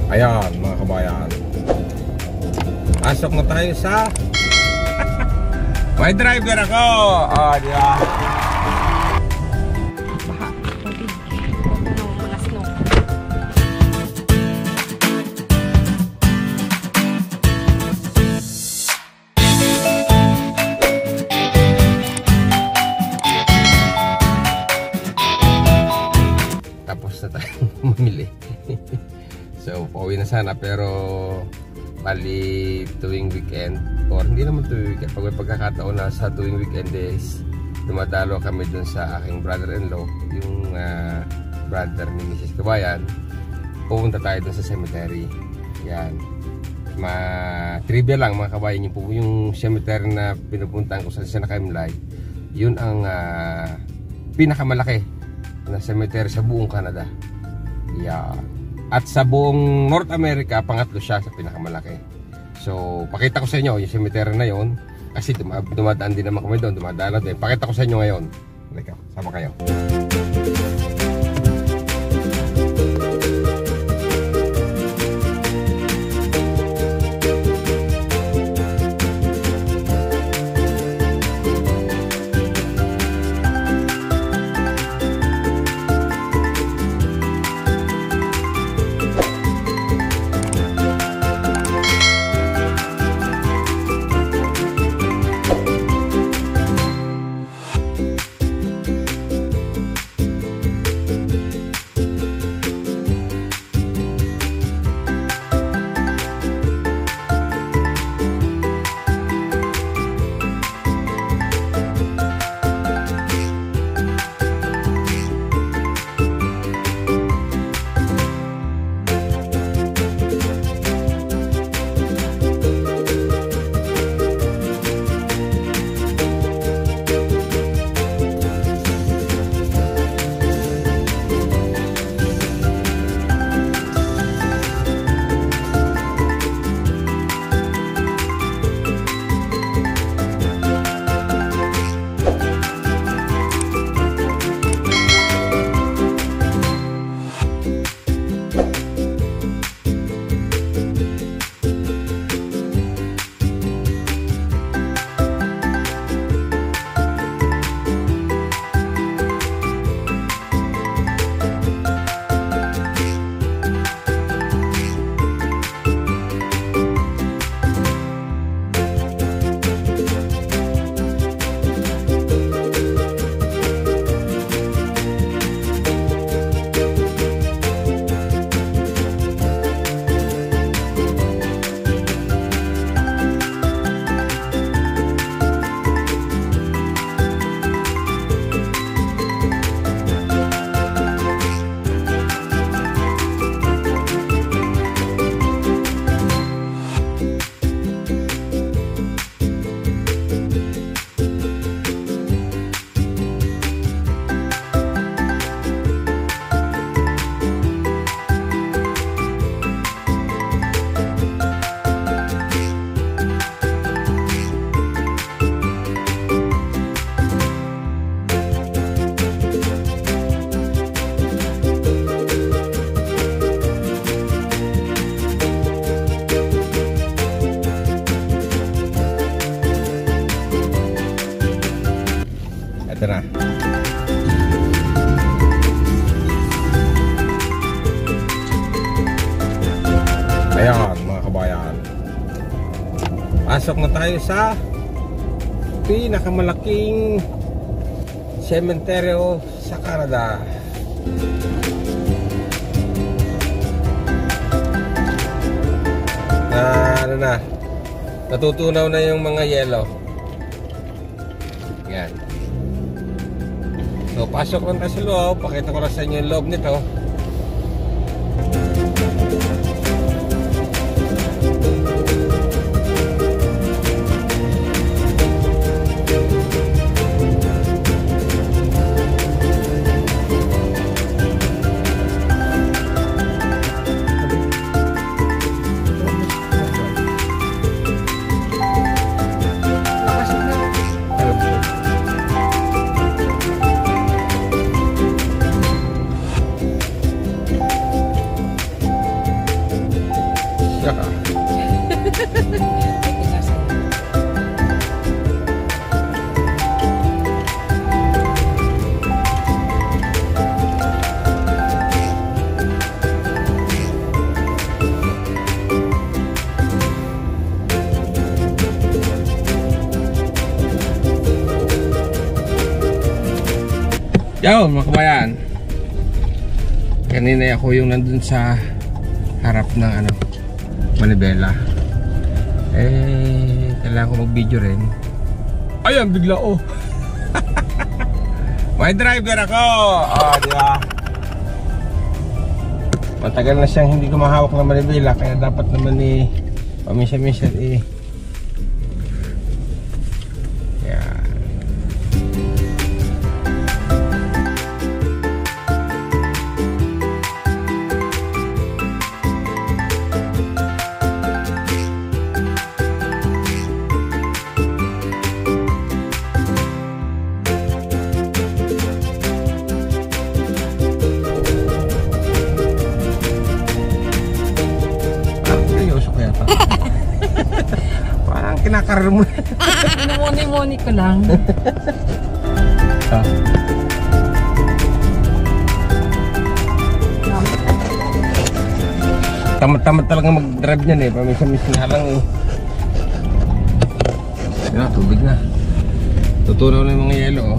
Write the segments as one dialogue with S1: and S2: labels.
S1: Ayan mga kabayan, pasok na tayo sa may driver ako. Oh, di ba?
S2: Baha. Mga snow.
S1: Tapos na tayo mamili. So, pauwi na sana pero bali tuwing weekend or hindi naman tuwing weekend, pag may pagkakataon na sa tuwing weekend days dumadalo kami dun sa aking brother-in-law, yung brother ni Mrs. Kabayan. Pupunta tayo dun sa cemetery. Yan, trivia lang mga kabayan, yung cemetery na pinupuntahan ko sa Sinakimlay, yun ang pinakamalaki na cemetery sa buong Canada. Yan. At sa buong North America, pangatlo siya sa pinakamalaki. So, pakita ko sa inyo yung cemetery na yon. Kasi dumadaan din naman kami doon, dumadaan na din. Pakita ko sa inyo ngayon. Halika, sama kayo. Ito na. Ayan mga kabayan, pasok na tayo sa pinakamalaking sementeryo sa Canada. Ano na, natutunaw na yung mga yelo. Yan. So, pasok lang tayo sa loob. Pakita ko lang sa inyo yung loob nito. Yo, mga kabayan. Kanina ako yung nandun sa harap ng Manibela. Kailangan ko mag-video rin. Ayan, bigla oh. May driver ako. Oh, di ba? Matagal na siyang hindi ko mahawak ng Manibela, kaya dapat naman paminsan-minsan parang kinakarar mo.
S2: Namoni-moni ko lang.
S1: Tamad-tamad talaga mag-drive niyan paminsan-minsan nga lang Yun na, tubig na. Tutunaw na yung mga yelo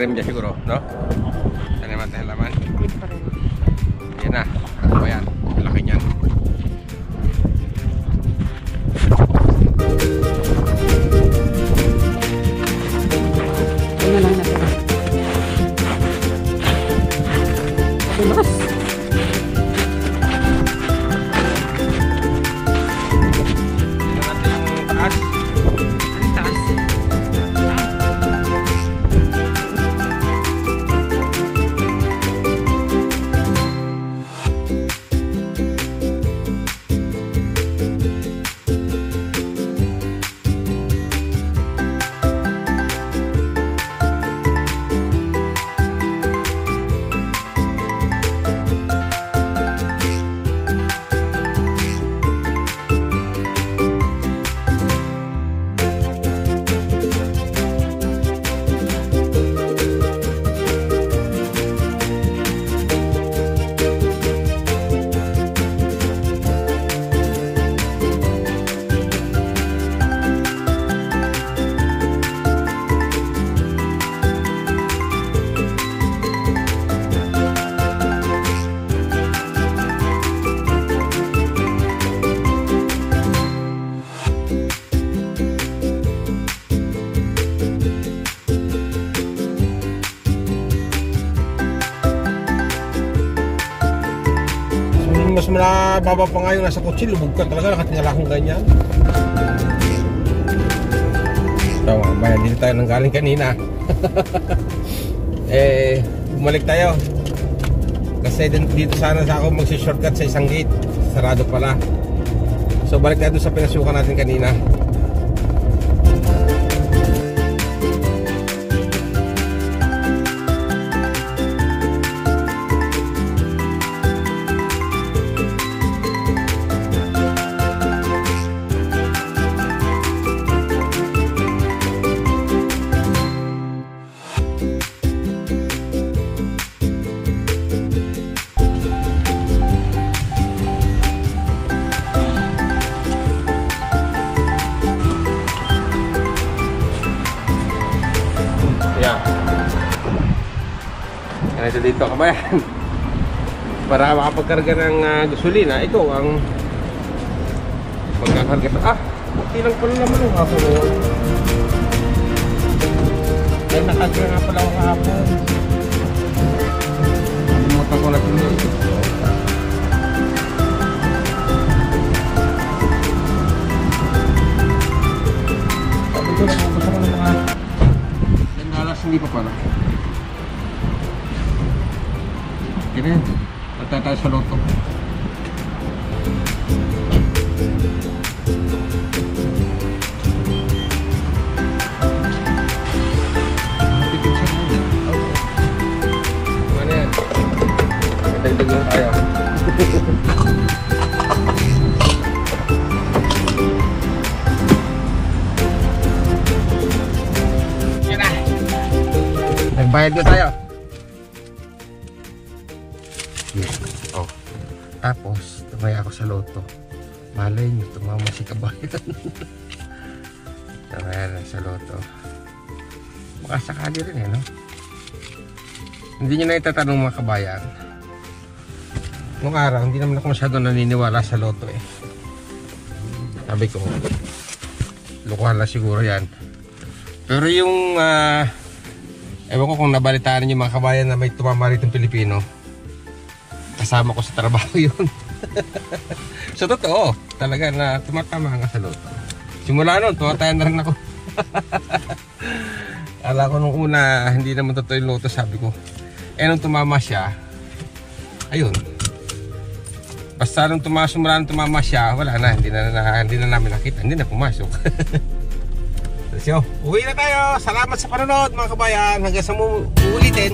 S1: tanim dyan siguro, no? Taniman tayo halaman. Yan na, ano yan? Laki niyan.
S2: Ano lang natin. Tulos.
S1: Tignan natin yung taas.
S2: Ang taas.
S1: mula baba pa nga yung nasa kotse, lubog ka talaga, nakatingala akong ganyan. So mga kabayan, dito tayo nang galing kanina. Bumalik tayo. Kasi dito sana ako magsi-shortcut sa isang gate. Sarado pala. So balik tayo doon sa pinasukan natin kanina. Ito dito kabayan. Para makapagkarga ng gasolina, ikaw ang magkakarga. Okay lang pala naman yung hapon. Dahil nakakarga nga pala ako hapon. Alimutan ko na tuloy. Sabi ko na kung gusto ko ng mga alas, hindi pa pala. Kaya punta tayo sa loto. Mana yan? Dagdag lang tayo. Yan na. Nagbayad na tayo. Oh. Tapos, tumay ako sa loto. Malay nyo, tumama si kabayan. Tumaya lang sa loto. Baka sakali rin no? Hindi nyo na itatanong mga kabayan. Nung araw, hindi naman ako masyado naniniwala sa loto Sabi ko, lukuhan lang siguro yan. Pero yung, ewan ko kung nabalitaan nyo mga kabayan na may tumama rito Pilipino. Kasama ko sa trabaho yun. So totoo, talaga na tumatama nga sa loto. Simula nun, tumatayan na rin ako. Akala ko nung una, hindi naman totoo yung loto, sabi ko. Nung tumama siya, ayun. Basta nung simula nung tumama siya, wala na, hindi na namin nakita, hindi na pumasok. So, uwi na tayo. Salamat sa panonood mga kabayan. Hanggang sa uulitin.